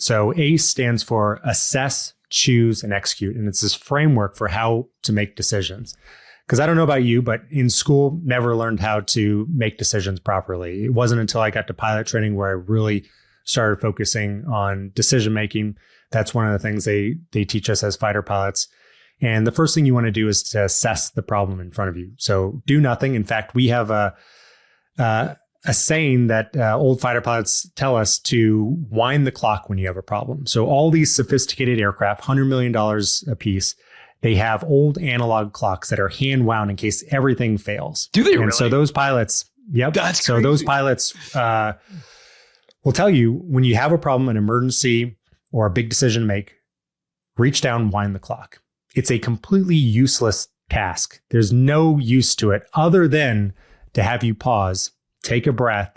So ACE stands for assess, choose, and execute. And it's this framework for how to make decisions. Because I don't know about you, but in school, never learned how to make decisions properly. It wasn't until I got to pilot training where I really started focusing on decision making. That's one of the things they teach us as fighter pilots. And the first thing you want to do is to assess the problem in front of you. So do nothing. In fact, we have a saying that old fighter pilots tell us to wind the clock when you have a problem. So all these sophisticated aircraft, $100 million a piece, they have old analog clocks that are hand wound in case everything fails. Do they and really? So those pilots, yep. That's so crazy. Those pilots will tell you when you have a problem, an emergency, or a big decision to make, reach down, wind the clock. It's a completely useless task. There's no use to it other than to have you pause, take a breath,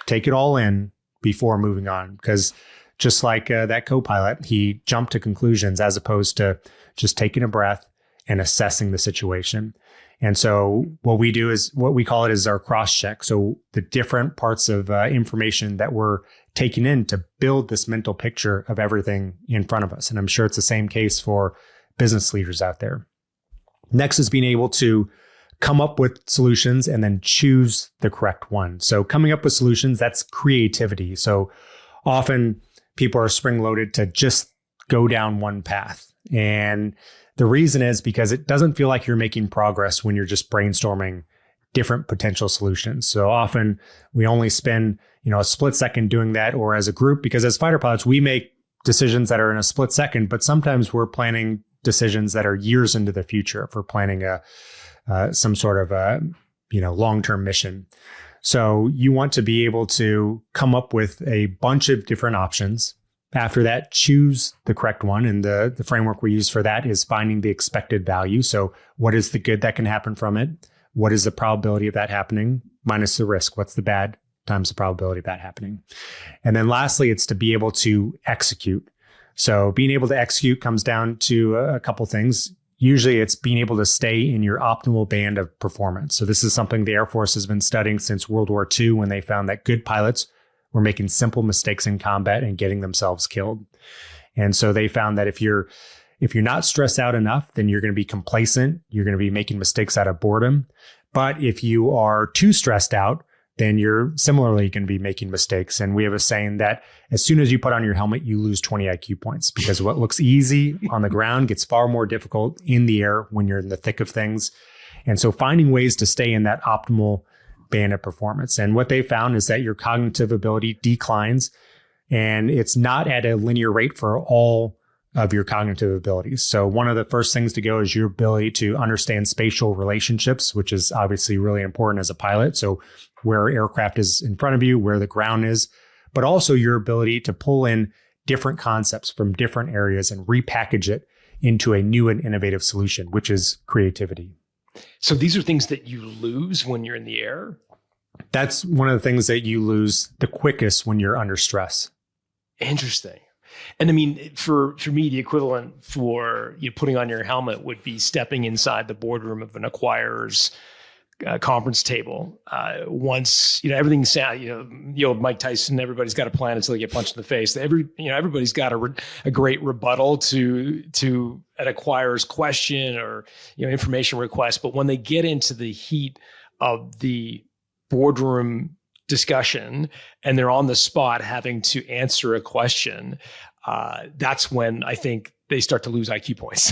take it all in before moving on. Because just like that co-pilot, he jumped to conclusions as opposed to just taking a breath and assessing the situation. And so what we do is what we call it is our cross check. So the different parts of information that we're taking in to build this mental picture of everything in front of us. And I'm sure it's the same case for business leaders out there. Next is being able to come up with solutions and then choose the correct one. So coming up with solutions, that's creativity. So often people are spring-loaded to just go down one path. And the reason is because it doesn't feel like you're making progress when you're just brainstorming different potential solutions. So often we only spend, a split second doing that, or as a group, because as fighter pilots, we make decisions that are in a split second, but sometimes we're planning decisions that are years into the future if we're planning some sort of a long-term mission. So you want to be able to come up with a bunch of different options. After that, choose the correct one. And the framework we use for that is finding the expected value. So what is the good that can happen from it? What is the probability of that happening minus the risk? What's the bad times the probability of that happening? And then lastly, it's to be able to execute. So being able to execute comes down to a couple things. Usually it's being able to stay in your optimal band of performance. So this is something the Air Force has been studying since World War II, when they found that good pilots were making simple mistakes in combat and getting themselves killed. And so they found that if you're not stressed out enough, then you're going to be complacent. You're going to be making mistakes out of boredom. But if you are too stressed out, then you're similarly going to be making mistakes. And we have a saying that as soon as you put on your helmet, you lose 20 IQ points, because what looks easy on the ground gets far more difficult in the air when you're in the thick of things. And so finding ways to stay in that optimal band of performance. And what they found is that your cognitive ability declines, and it's not at a linear rate for all of your cognitive abilities. So one of the first things to go is your ability to understand spatial relationships, which is obviously really important as a pilot. So where aircraft is in front of you, where the ground is, but also your ability to pull in different concepts from different areas and repackage it into a new and innovative solution, which is creativity. So these are things that you lose when you're in the air? That's one of the things that you lose the quickest when you're under stress. Interesting. And I mean, for me, the equivalent for putting on your helmet would be stepping inside the boardroom of an acquirer's conference table. Once everything's the old Mike Tyson, everybody's got a plan until they get punched in the face. Everybody's got a great rebuttal to an acquirer's question or information request. But when they get into the heat of the boardroom discussion and they're on the spot having to answer a question, that's when I think they start to lose IQ points.